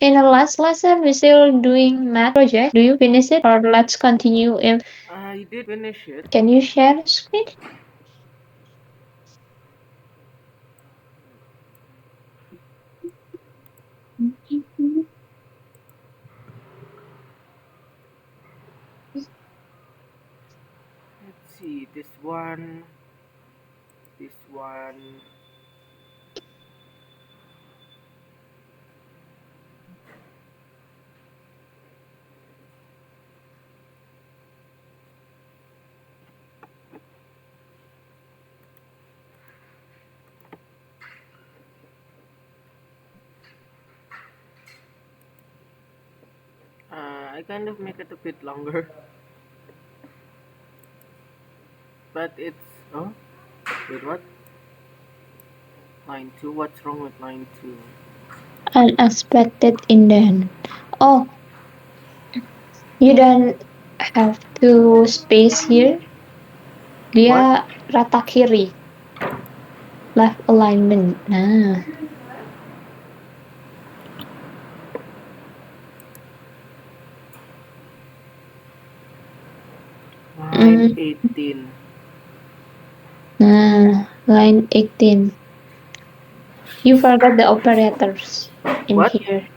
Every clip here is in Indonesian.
In the last lesson, we're still doing math project. Do you finish it or let's continue? If I did finish it. can you share the screen? Let's see, this one, this one. I kind of make it a bit longer, but it's oh wait what line two? What's wrong with line two? Unexpected incident. Oh, you don't have to space here. What? Dia rata kiri, left alignment. Nah. Line Mm, 18. nah, line 18. You forgot the operators in What? here.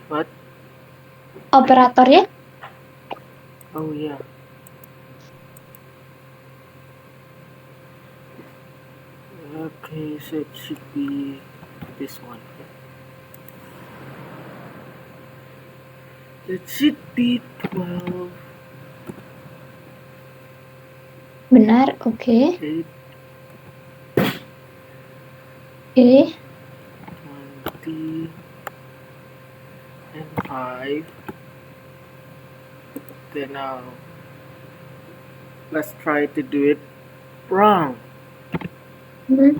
What? Operator ya? Oh yeah. Okay, so it should be this one. It should be 12, Benar, oke. 8, Oke. 20, and 5. Then now, let's try to do it wrong. Hmm,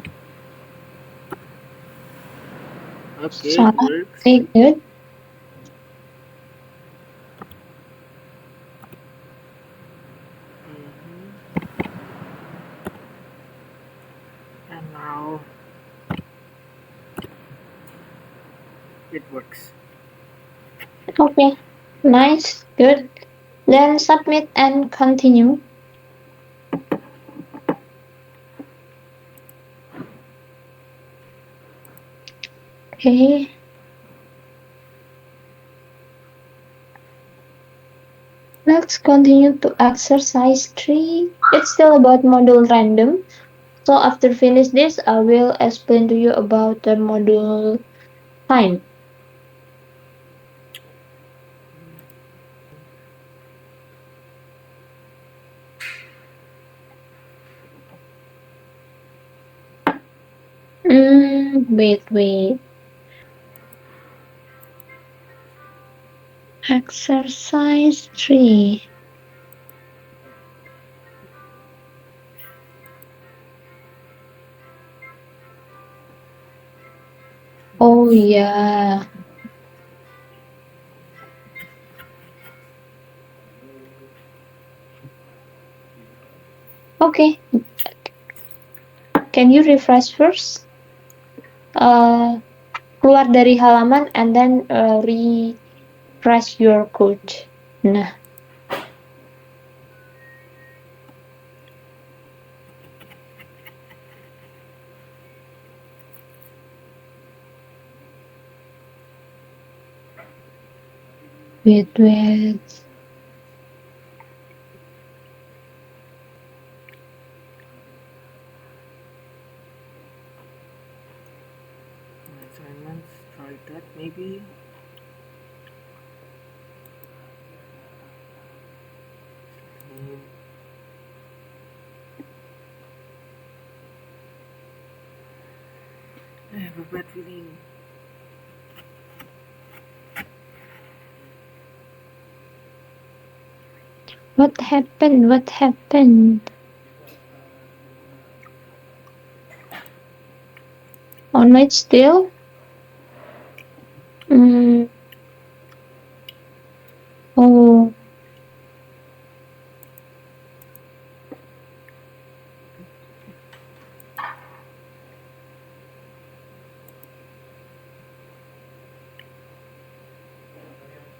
Okay, it salah. works. Oke, good. Mhm. And now it works. Okay. Nice, good. Then submit and continue. Okay. Let's continue to exercise 3. It's still about module random. So after finish this, I will explain to you about the module time. Wait. Exercise 3. Oh Let's yeah. Okay. Can you refresh first? Uh, Keluar dari halaman and then refresh your code. Nah, wait. assignments. Try that maybe. Mm, I have a bad feeling. What happened? On my still? Mm, oh,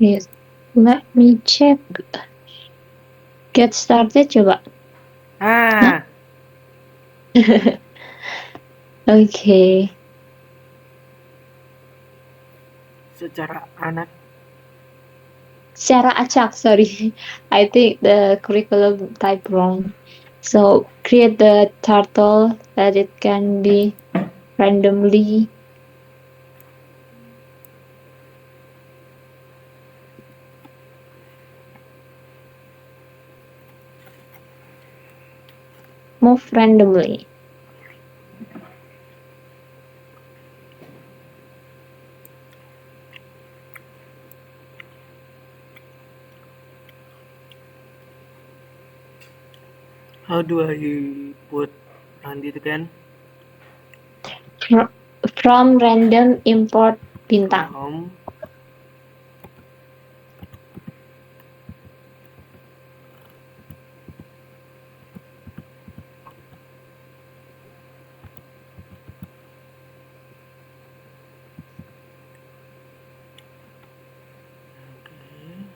Yes. Let me check. Get started coba. Hah? Ah, Okay. secara anak. Secara acak, sorry. I think the curriculum type wrong. So create the turtle that it can be randomly move randomly. How do I put Randy again? Fr- From random import bintang. From okay.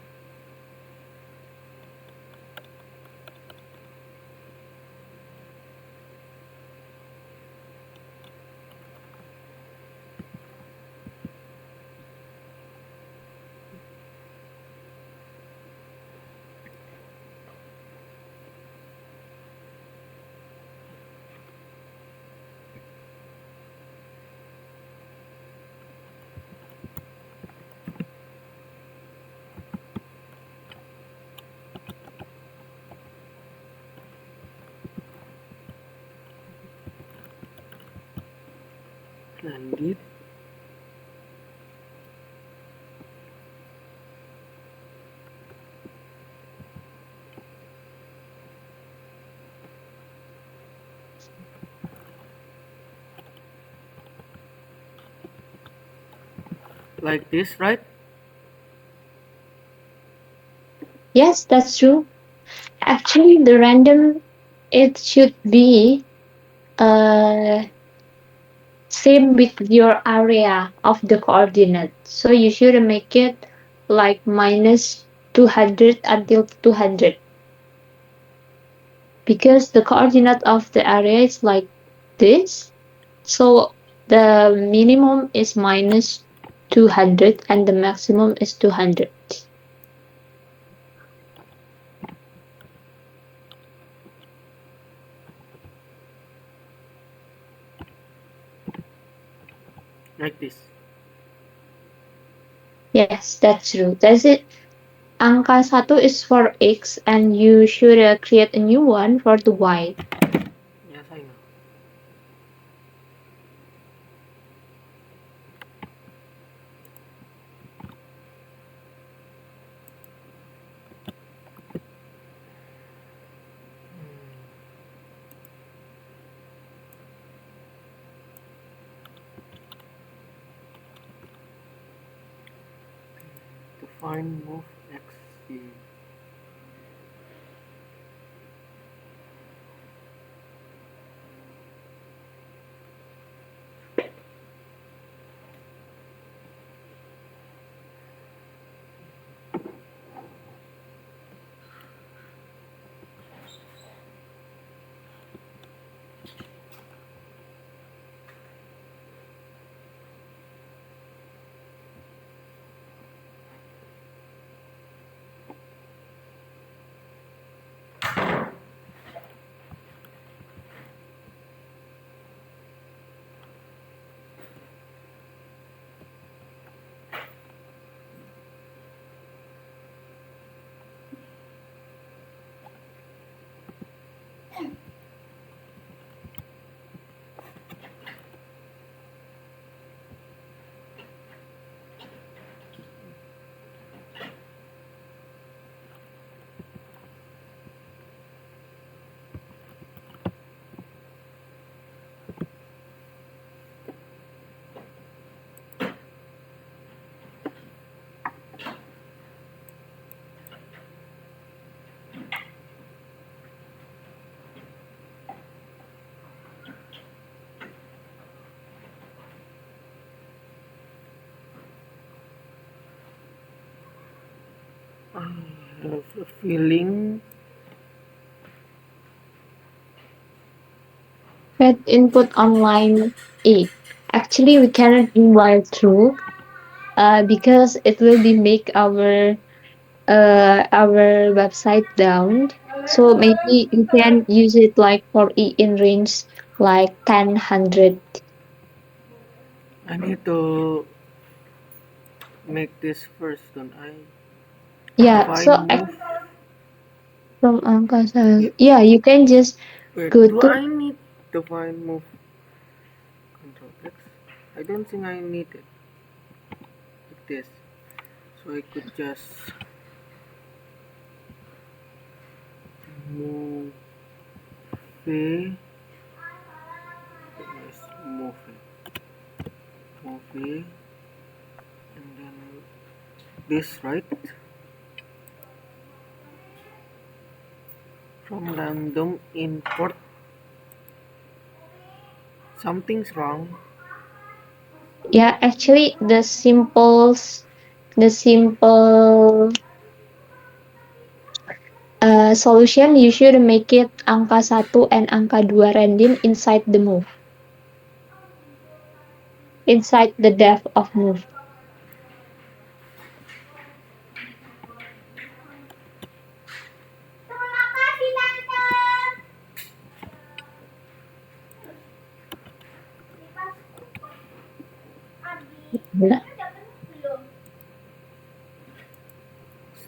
Landed. Like this, right? Yes, that's true. Actually, the random it should be uh same with your area of the coordinate. So you should make it like minus 200 until 200 because the coordinate of the area is like this. So the minimum is minus 200 and the maximum is 200. Like this. Yes, that's true. That's it. Angka 1 is for X and you should create a new one for the Y. Yes, I know. To find move X. I have a feeling. Pet input online A. Actually, we cannot do while true because it will be make our website down. So maybe you can use it like for E in range like 10, 100. I need to make this first, don't I? Yeah, so Find move. from angka, yeah, you can just Wait, go do to I need to find move control X? I don't think I need it like this. So I could just move it. Move it. Move it. And then this right from random import. Something's wrong. yeah, actually the simple solution you should make it angka 1 and angka 2 random inside the move, inside the depth of move.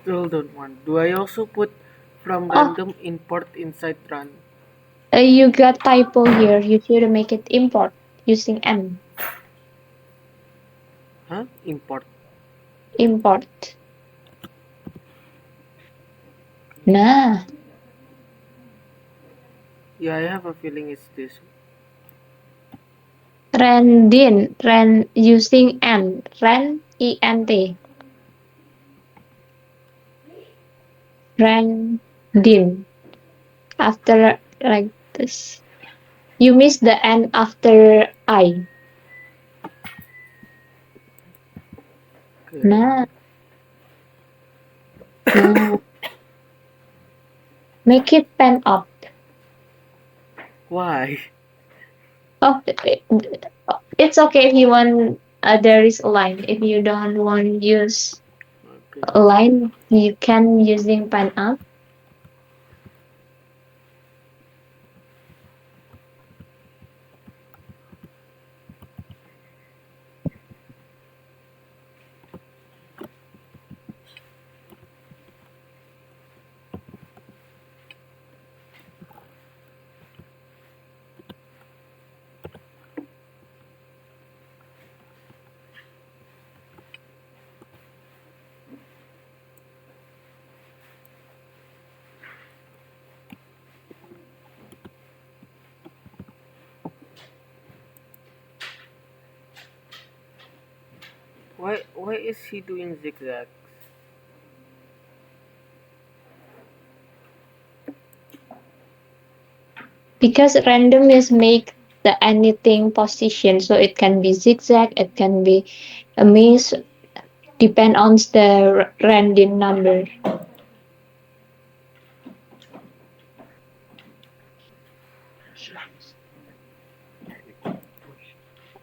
Still don't want. Do I also put from Oh, random import inside run? you got typo here. You should make it import using n. Huh? Import. Import. Nah, Yeah, I have a feeling it's this. ran using n, ent, randin. After like this, you miss the n after I. Okay. Nah, nah. Make it pen up. Why? Oh, it's okay if you want. There is a line. If you don't want to use Okay. a line, you can using pen up. Why is he doing zigzags? Because random is make the anything position, so it can be zigzag, it can be a maze, depend on the random number.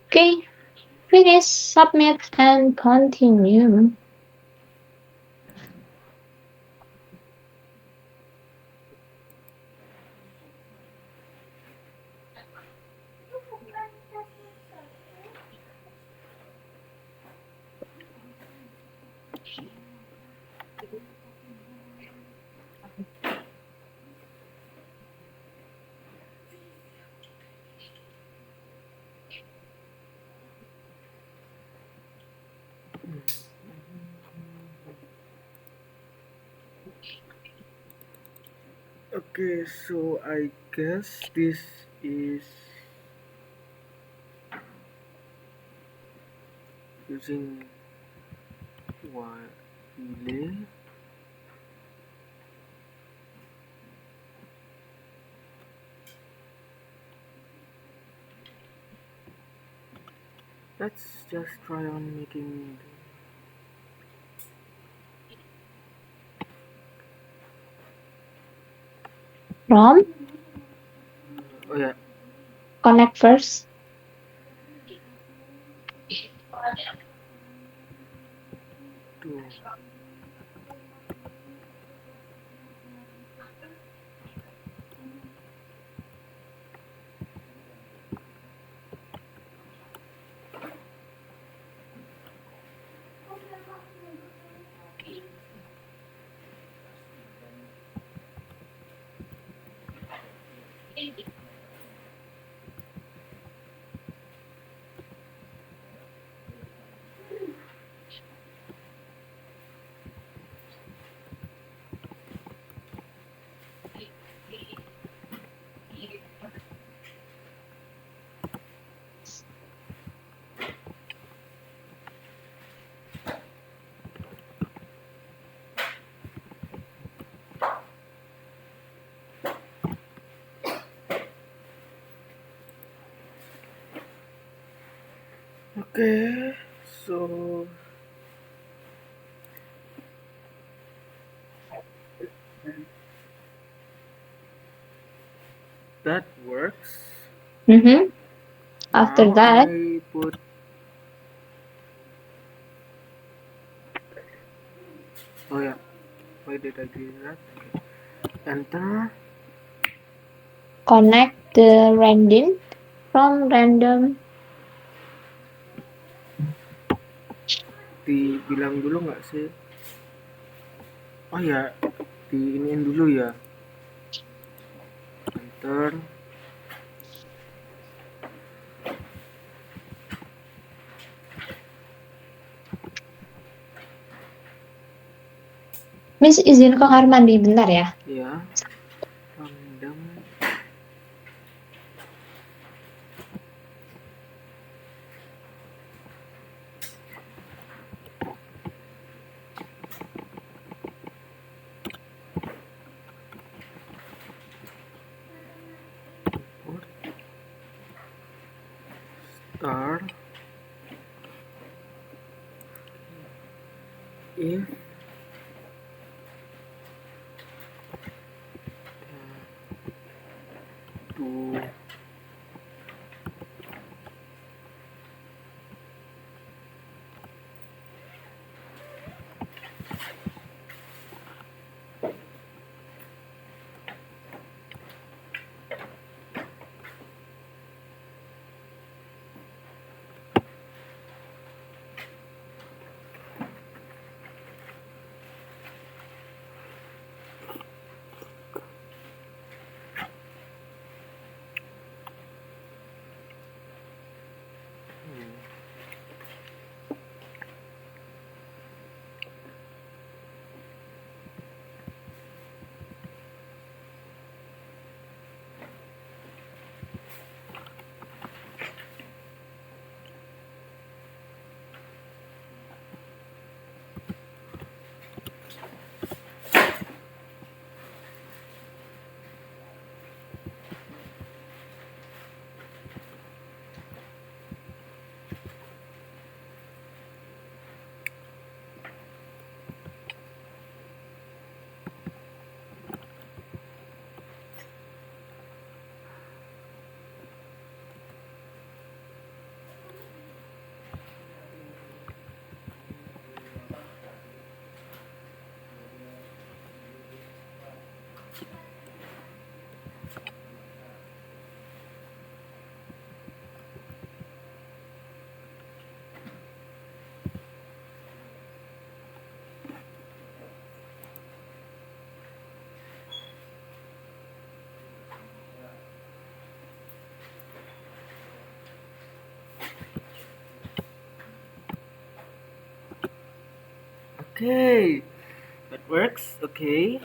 Okay, finish, submit, and continue. Okay, so I guess this is using while delay. Let's just try on making From Oh ya, connect first. tuh. Okay, so that works. Mm-hmm. After Now that, I put. Oh yeah, why did I do that? Enter. connect the random from random. Dibilang dulu nggak sih? Oh ya, diiniin dulu ya. Enter. Miss izin ke kamar mandi bentar ya. Ya, random. Star. If to okay, that works. Okay.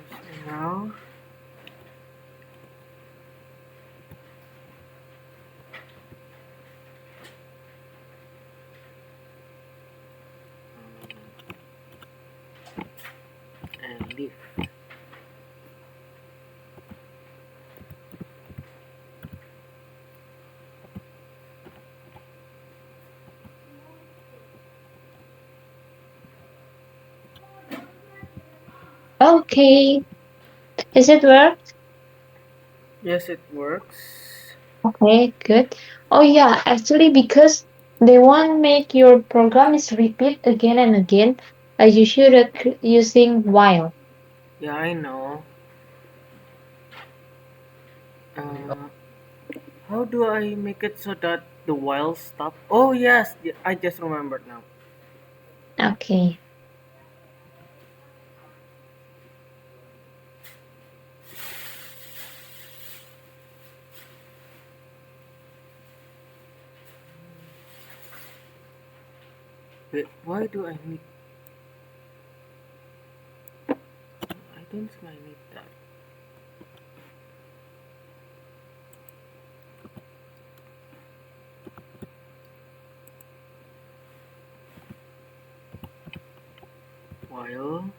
So now Okay. Is it work? Yes, it works. Okay, good. Oh yeah, actually because they won't make your program is repeat again and again, you should using while. Yeah, I know. Uh, how do I make it so that the while stop? Oh yes, I just remembered now. Okay. Wait, why do I need? I don't think I need that. While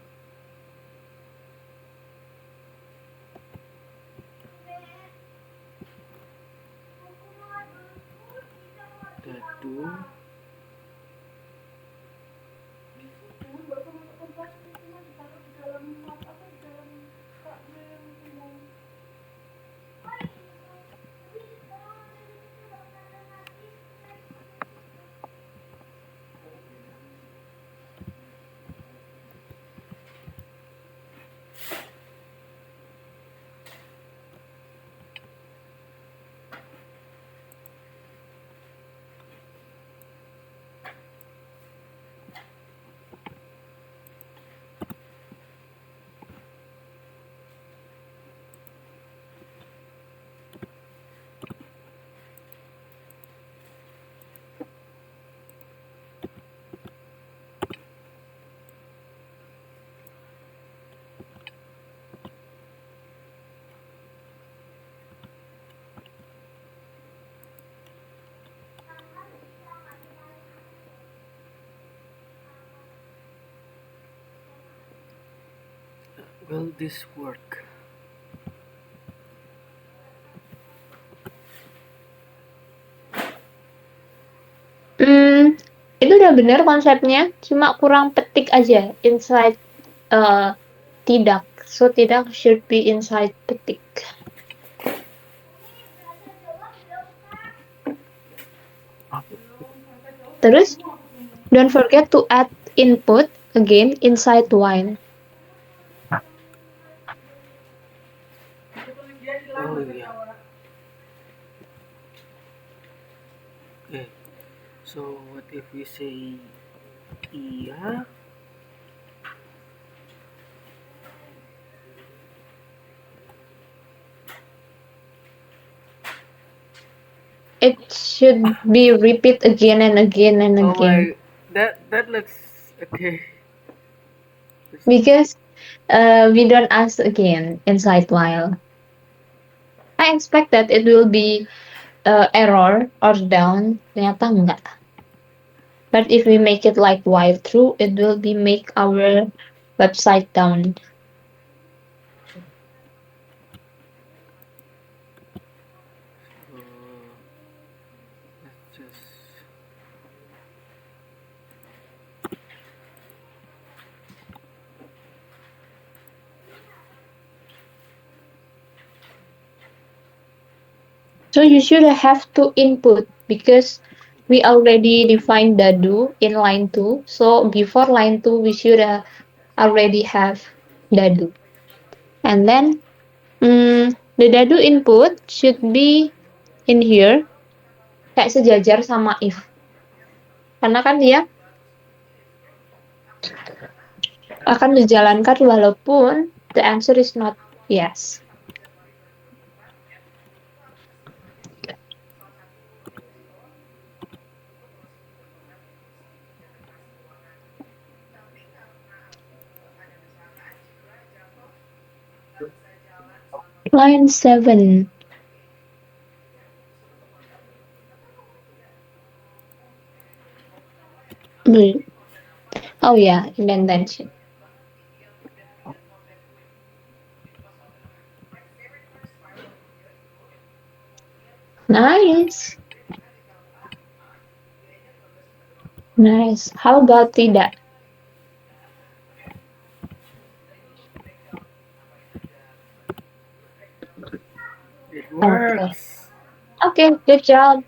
that do. Will this work? Hmm, itu udah bener konsepnya, cuma kurang petik aja inside uh, tidak. So tidak should be inside petik. Terus don't forget to add input again inside while. Oh yeah. Okay. So what if we say yeah? It should be repeat again and again and Oh again my, that looks okay. because we don't ask again inside while. I expect that it will be error or down. Ternyata enggak. But if we make it like while true, it will be make our website down. Uh, let's just. So you should have to input because we already defined the do in line 2. So before line 2, we should already have the do. And then the dadu input should be in here kayak sejajar sama if. Karena kan dia akan dijalankan walaupun the answer is not yes. Line 7. Oh yeah, indentation. Nice. Nice. How about tidak? Okay. Works. Okay, good job.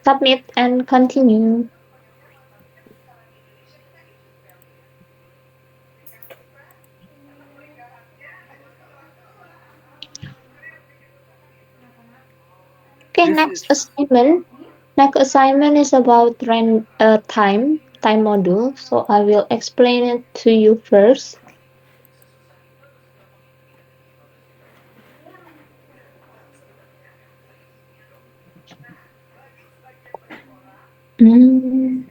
Submit and continue. Okay, This is next assignment. Next assignment is about time module. So I will explain it to you first. Mm.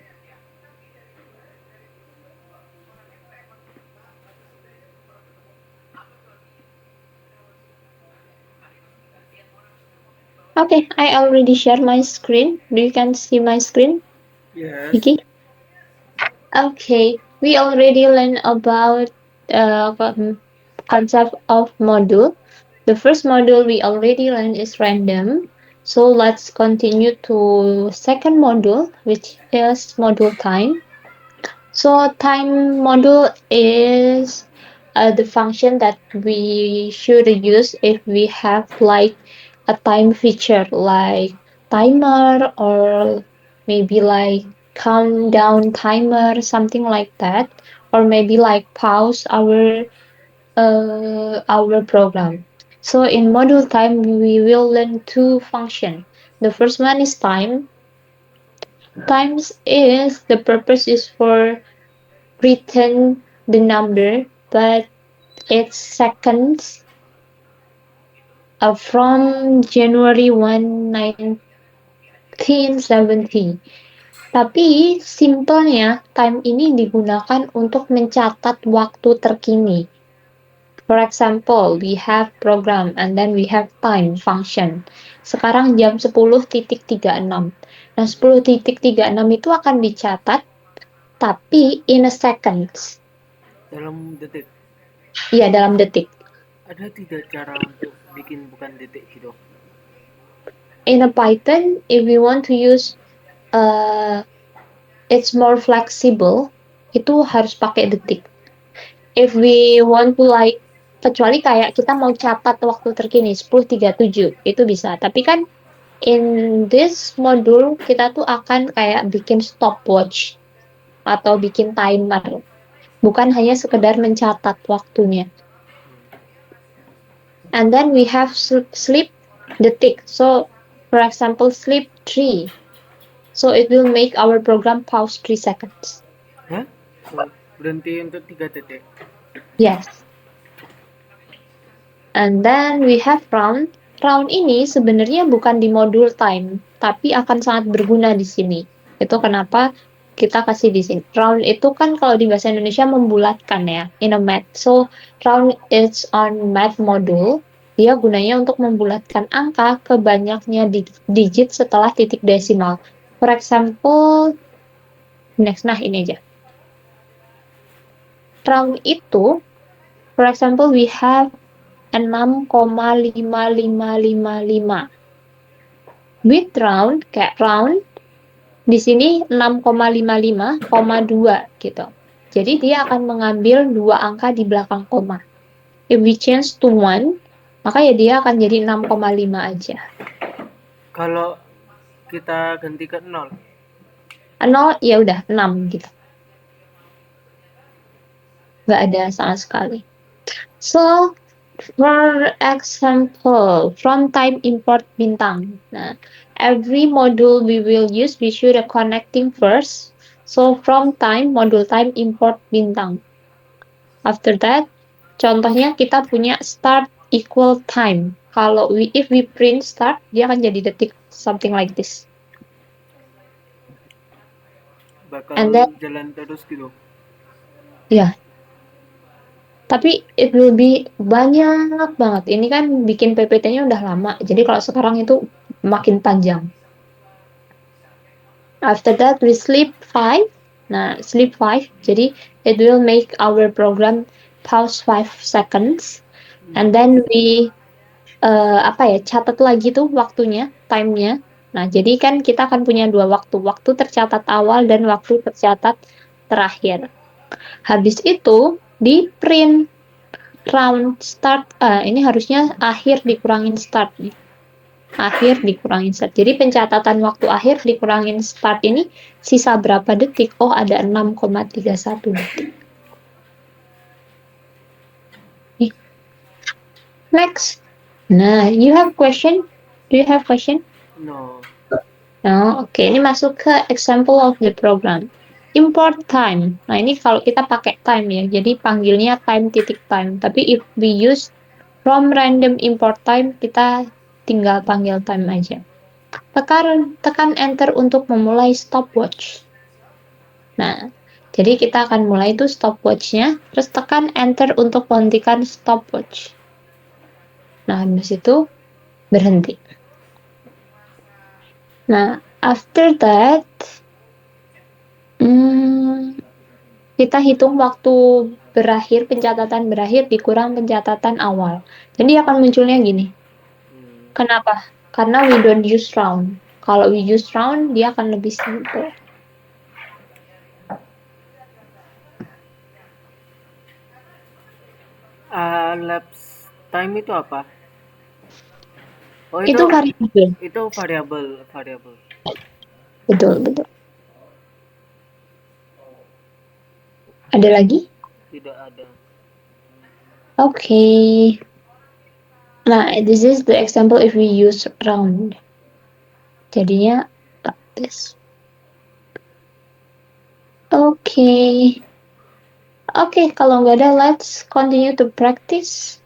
Okay, I already share my screen. Do you can see my screen, yes. Vicky? Okay, we already learned about concept of module. The first module we already learned is random. So let's continue to second module, which is module time. So time module is the function that we should use if we have like a time feature like timer or maybe like countdown timer, something like that, or maybe like pause our program. So in module time we will learn two functions. The first one is time. Times is the purpose is for return the number, but it's seconds from January 1970. Tapi simpelnya time ini digunakan untuk mencatat waktu terkini. For example, we have program and then we have time function. Sekarang jam 10.36. Nah, 10.36 itu akan dicatat tapi in a seconds. Dalam detik. Iya, dalam detik. Ada tidak cara untuk bikin bukan detik gitu? In a Python, if we want to use it's more flexible, itu harus pakai detik. If we want to like, kecuali kayak kita mau catat waktu terkini 10.37, itu bisa. Tapi kan in this module, kita tuh akan kayak bikin stopwatch atau bikin timer. Bukan hanya sekedar mencatat waktunya. And then we have sleep detik. So, for example, sleep 3. So it will make our program pause 3 seconds. Hah? So, berhenti untuk 3 detik. Yes. And then we have round. Round ini sebenarnya bukan di modul time, tapi akan sangat berguna di sini. Itu kenapa kita kasih di sini. Round itu kan kalau di bahasa Indonesia membulatkan ya, in a math. So, round is on math module. Dia gunanya untuk membulatkan angka ke banyaknya digit setelah titik desimal. For example, next, nah ini aja. Round itu, for example, we have 6,5555. With round, kayak round, di sini 6,55,2 gitu. Jadi dia akan mengambil dua angka di belakang koma. If we change to 1, maka ya dia akan jadi 6,5 aja. Kalau kita ganti ke 0, 0 ya udah 6 gitu. Nggak ada sama sekali. So, for example, from time import bintang. Nah, every module we will use, we should connecting first. So, from time, module time import bintang. After that, contohnya kita punya start equal time. Kalau if we print start, dia akan jadi detik, something like this. bakal And then, jalan terus gitu. ya, tapi it will be banyak banget. Ini kan bikin PPT-nya udah lama. Jadi kalau sekarang itu makin panjang. After that, we sleep 5. Nah, sleep 5. Jadi, it will make our program pause 5 seconds. And then we catat lagi tuh waktunya, time-nya. Nah, jadi kan kita akan punya dua waktu. Waktu tercatat awal dan waktu tercatat terakhir. Habis itu, di print round start. Ini harusnya akhir dikurangin start nih. akhir dikurangin start. Jadi pencatatan waktu akhir dikurangin start ini sisa berapa detik? Oh, ada 6,31 detik. Next. Nah, you have question? Do you have question? No. No, oke. Ini masuk ke example of the program. Import time. Nah, ini kalau kita pakai time ya. Jadi panggilnya time titik time. Tapi if we use from random import time, kita tinggal panggil time aja. Tekan enter untuk memulai stopwatch. Nah, jadi kita akan mulai itu stopwatch-nya, terus tekan enter untuk menghentikan stopwatch. Nah, habis itu berhenti. Nah, after that, kita hitung waktu berakhir, pencatatan berakhir dikurang pencatatan awal. Jadi akan munculnya gini. Kenapa? Karena we don't use round. Kalau we use round, dia akan lebih simple. Lapse time itu apa? Oh, Itu variabel. itu variabel. Betul, betul. Ada lagi? Tidak ada. Okay. Nah, this is the example if we use round. Jadinya like this. Okay. Okay, kalau nggak ada, let's continue to practice.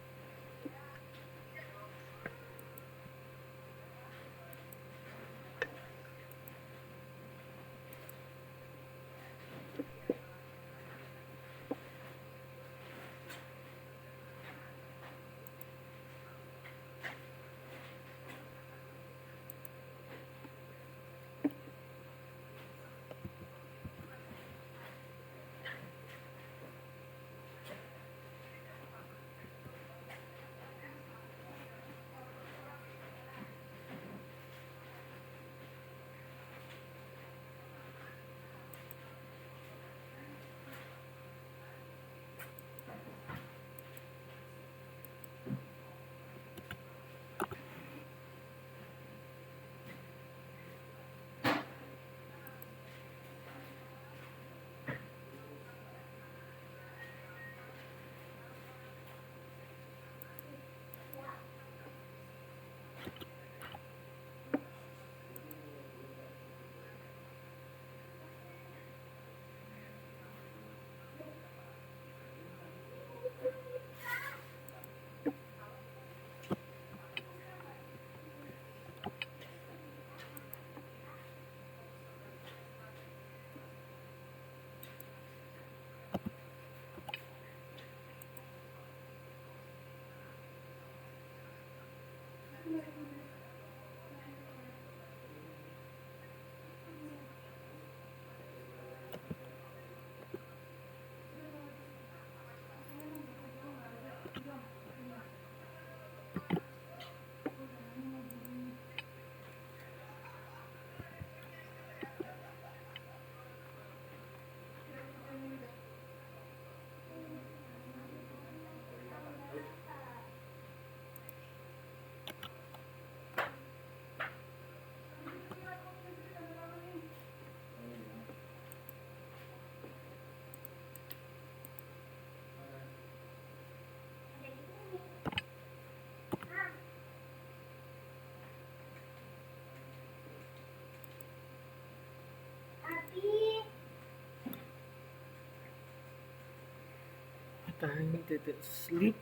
Time titik sleep.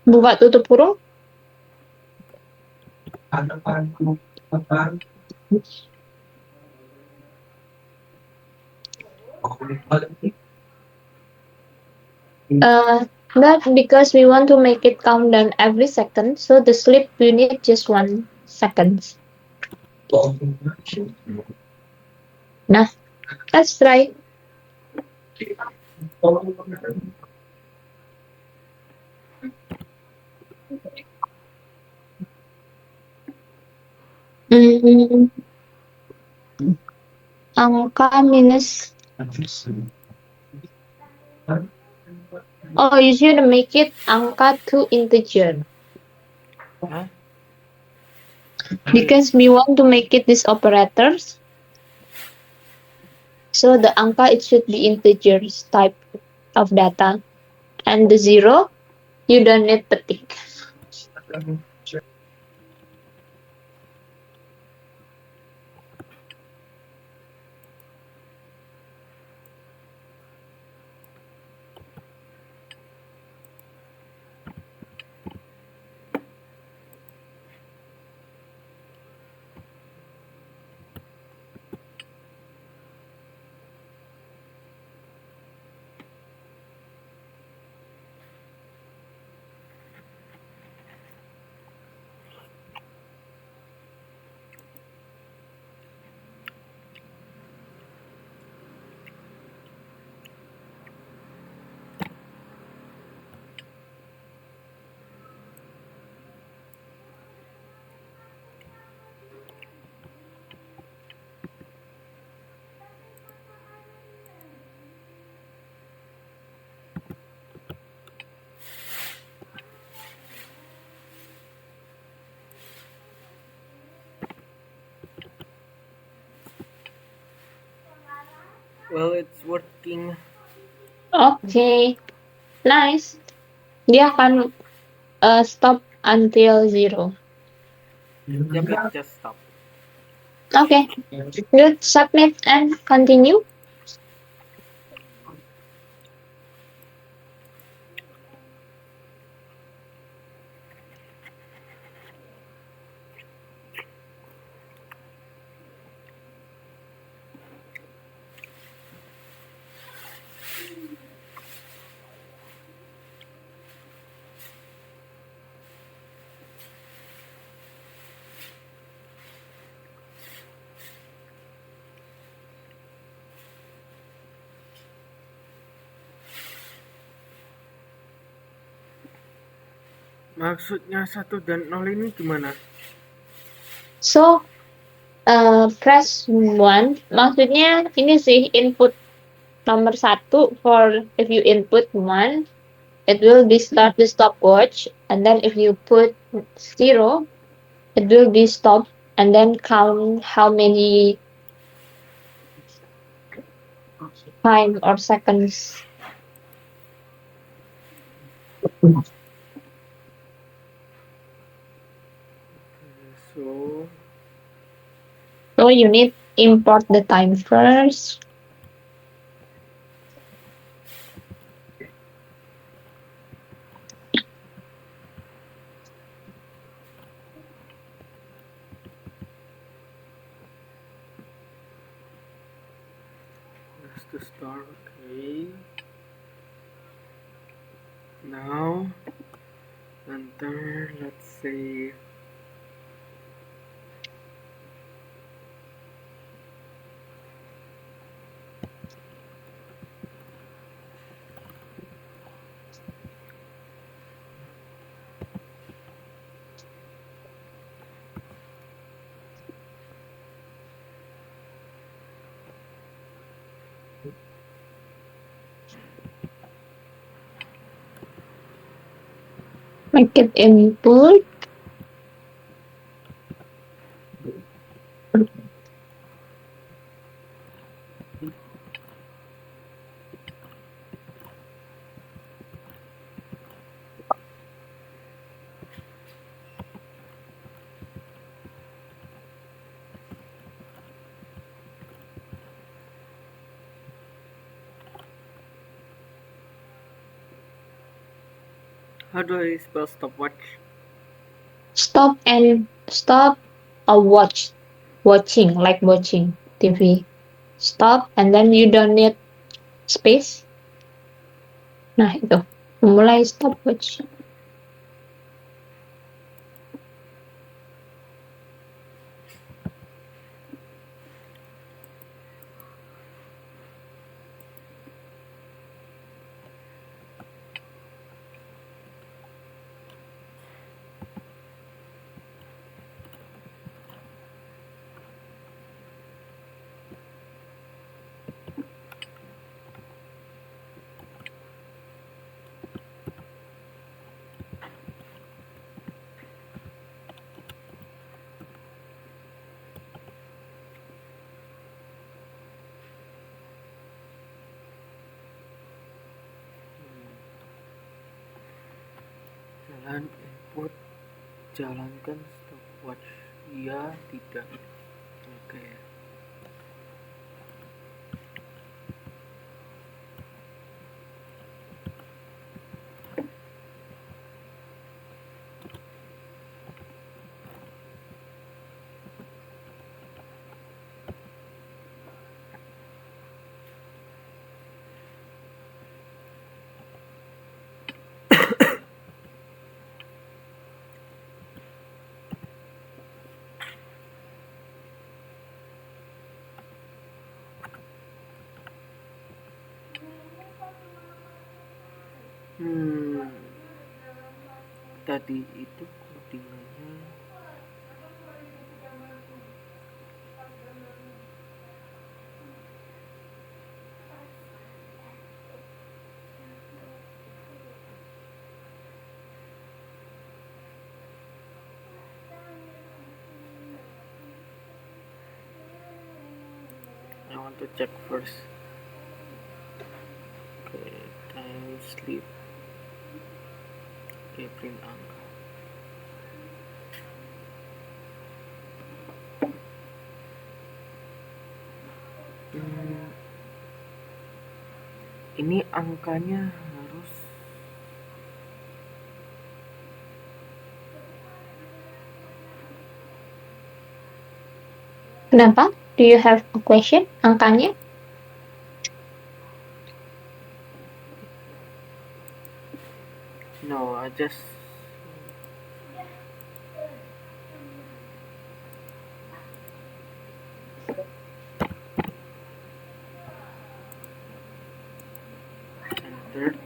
Buka tutup kurung. Not because we want to make it count down every second, so the sleep we need just 1 second. Nah, let's try. Angka minus Oh, you should make it angka to integer Huh? Why? because we want to make it these operators. So the angka it should be integers type of data, and the zero you don't need to tick. Well, it's working. Okay, nice. Dia akan stop until zero. Yep, it just stopped. Okay, good. Submit and continue. Maksudnya 1 dan 0 ini gimana? So, press 1. Maksudnya ini sih input nomor 1 for if you input 1, it will be start the stopwatch. And then if you put 0, it will be stop and then count how many time or seconds. So, So you need import the time first. that's the start. Okay. Now, enter, let's say, Make it input. how do I spell stopwatch? Stop a watching like watching TV. Stop and then you don't need space. Nah itu mulai stopwatch. Jalan input, jalankan stopwatch. Iya, tidak. Oke. Hmm, tadi itu codingannya I want to check first. Okay, time sleep. Okay, print angka. Hmm, ini angkanya harus Kenapa? Do you have a question? Angkanya? no, I just entered.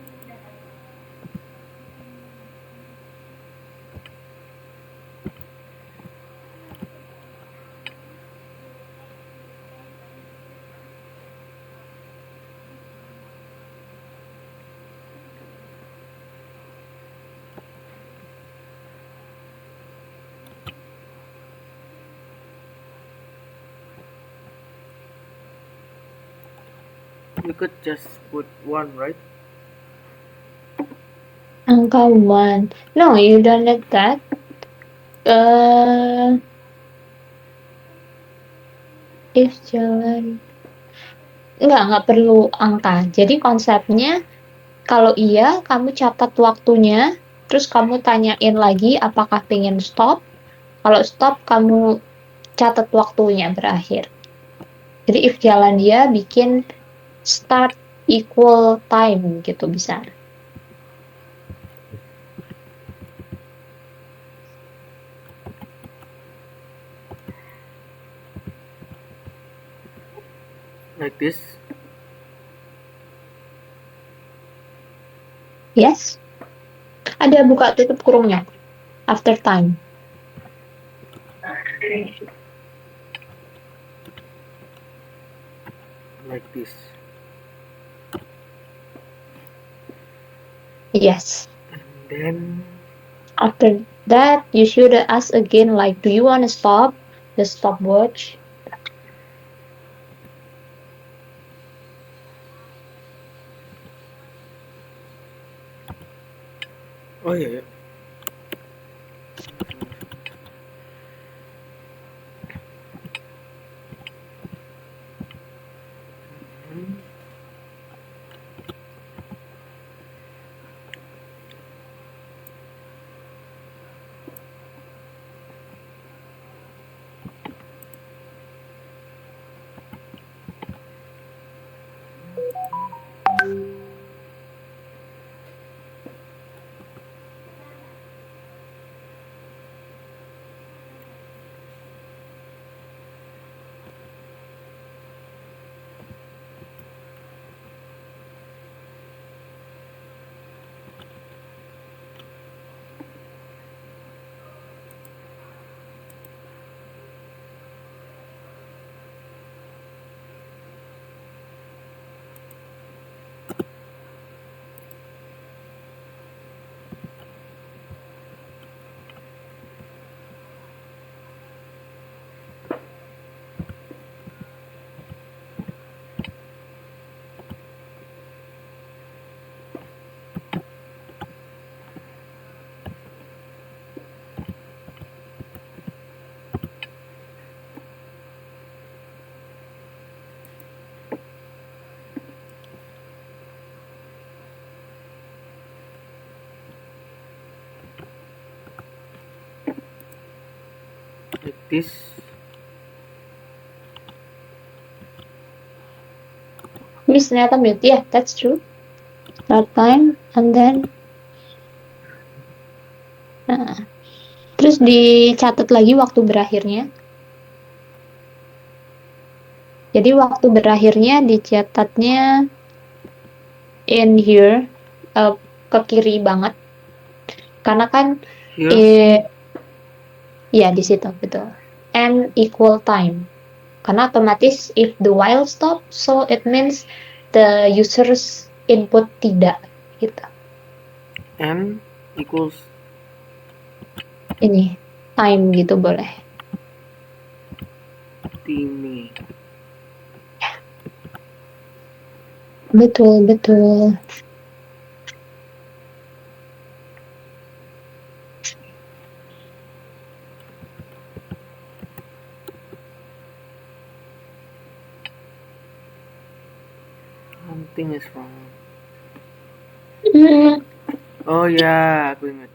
We could just put one, right? Angka 1. No, you don't need that. If jalan. Nggak perlu angka. Jadi konsepnya, kalau iya, kamu catat waktunya, terus kamu tanyain lagi apakah pengen stop. Kalau stop, kamu catat waktunya berakhir. Jadi if jalan dia bikin start equal time gitu bisa. Like this. Yes. Ada buka tutup kurungnya. After time. Like this. Yes. And then After that, you should ask again, like, do you want to stop the stopwatch? oh iya ya. Hmm, this. Miss ternyata mute. Yeah, that's true. Start time and then nah, terus dicatat lagi waktu berakhirnya. Jadi waktu berakhirnya dicatatnya in here, ke kiri banget. Karena kan Here, ya di situ betul. And equal time. Karena otomatis if the while stop, so it means the user's input tidak gitu. n equals Ini time gitu boleh. time. Betul, betul. Something is wrong. Hmm, Oh ya, aku ingat.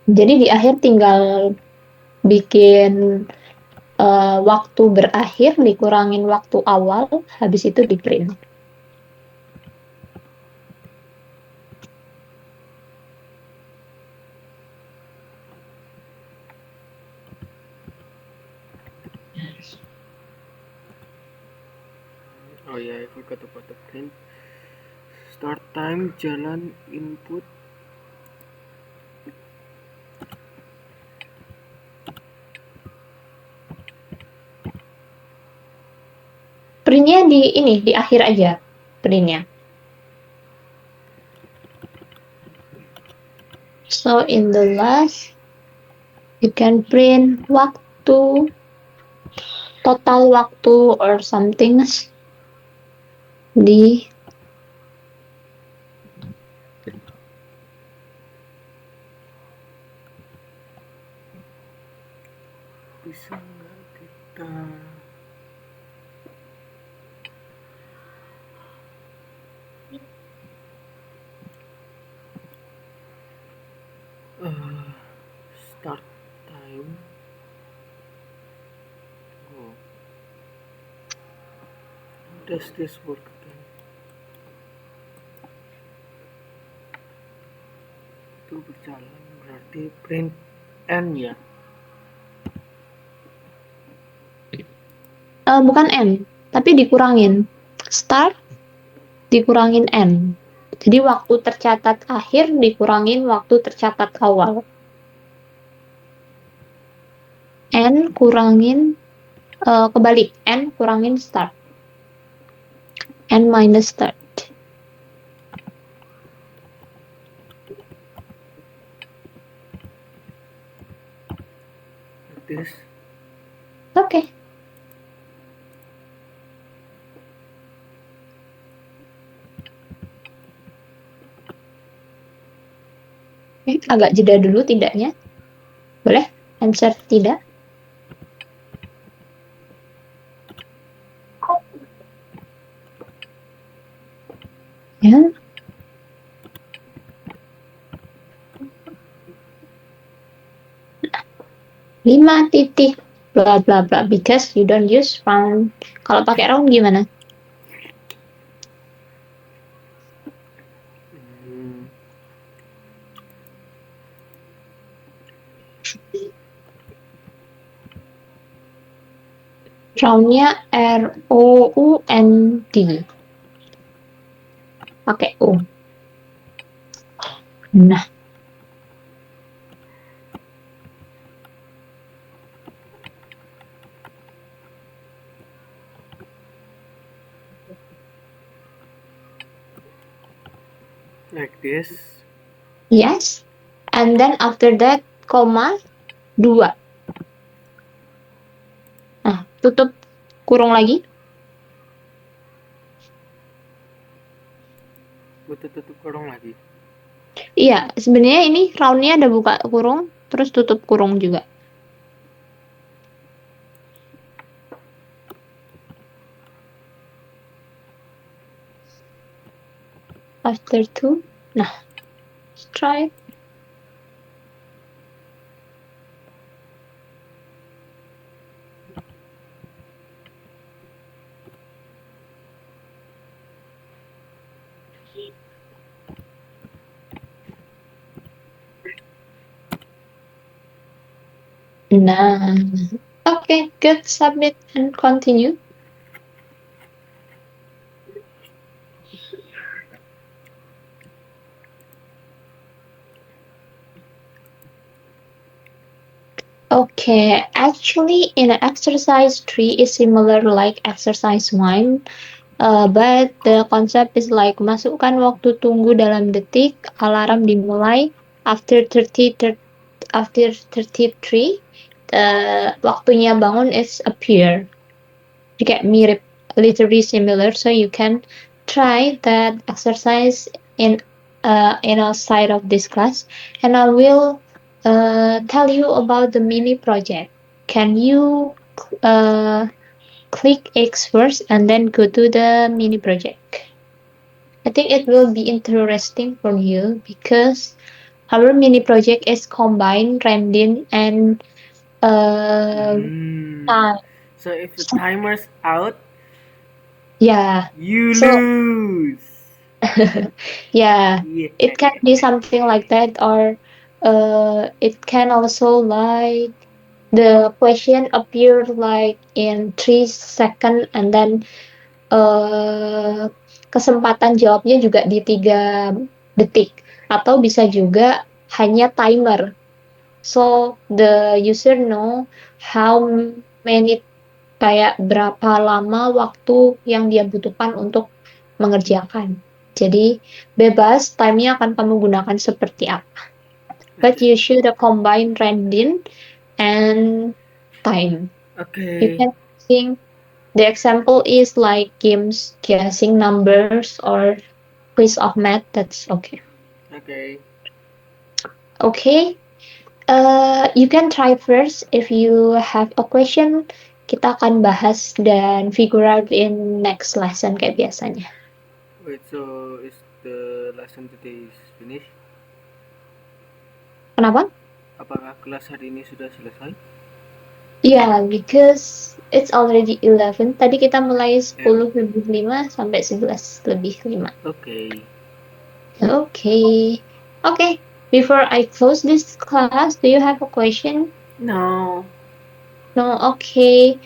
jadi di akhir tinggal bikin waktu berakhir dikurangin waktu awal, habis itu di print. Oh ya, I forgot about the print. Start time, jalan, input. Printnya di akhir aja printnya. So in the last you can print waktu, total waktu or something di Bisa nggak kita? Start time. Oh, how does this work again? Itu berjalan berarti print n ya. bukan n, tapi dikurangin. Start dikurangin n. Jadi waktu tercatat akhir dikurangin waktu tercatat awal. N kurangin kebalik, n kurangin start. N minus start. Like this. Oke. Agak jeda dulu tidaknya. Boleh? Answer tidak. Ya. 5 titik bla bla bla because you don't use round. Kalau pakai round gimana? Roundnya ROUND. Pakai U. Nah, Like this. yes. And then after that, koma 2. Nah, tutup kurung lagi. Butuh tutup kurung lagi. Iya, sebenarnya ini roundnya ada buka kurung, terus tutup kurung juga. After 2, nah, try. Nah, okay, good. Submit and continue. Okay, actually, in exercise 3 is similar like exercise 1, but the concept is like masukkan waktu tunggu dalam detik, alarm dimulai after 33, waktunya bangun is appear. Juga mirip, literally similar, so you can try that exercise in outside of this class, and I will tell you about the mini project. Can you uh, click X first and then go to the mini project? I think it will be interesting for you because our mini project is combined random and uh, Mm. time. So if the timer's out, Yeah. you So lose. yeah, Yeah. it can be something like that, or it can also like the question appear like in 3 second, and then uh, kesempatan jawabnya juga di 3 detik, atau bisa juga hanya timer. So the user know how many, kayak berapa lama waktu yang dia butuhkan untuk mengerjakan. Jadi bebas time-nya akan kamu gunakan seperti apa. But Okay. you should combine random and time. You Okay. can think the example is like games, guessing numbers, or quiz of math. That's okay. Okay. Okay. You can try first. If you have a question, kita akan bahas dan figure out in next lesson kayak biasanya. Wait, so is the lesson today is finished? Kenapa? Apakah kelas hari ini sudah selesai? Yeah, because it's already 11. Tadi kita mulai Eh, 10 lebih 5 sampai 11 lebih 5. okay. Okay. Okay. Before I close this class, do you have a question? No. No, okay.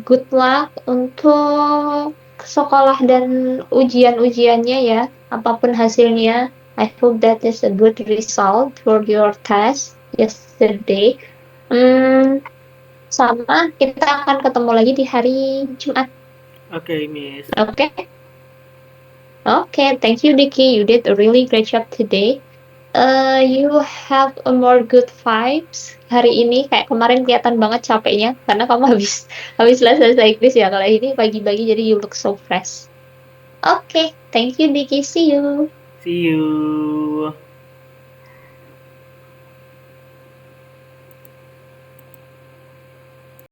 Good luck untuk sekolah dan ujian-ujiannya ya. Apapun hasilnya, I hope that is a good result for your test yesterday. Hmm, sama kita akan ketemu lagi di hari Jumat. Okay, Miss. Oke? Okay, thank you, Dicky. You did a really great job today. You have a more good vibes hari ini. Kayak kemarin kelihatan banget capeknya karena kamu habis habis les bahasa Inggris ya. Kalau ini pagi-pagi jadi you look so fresh. Okay, thank you, Dicky. See you. See you.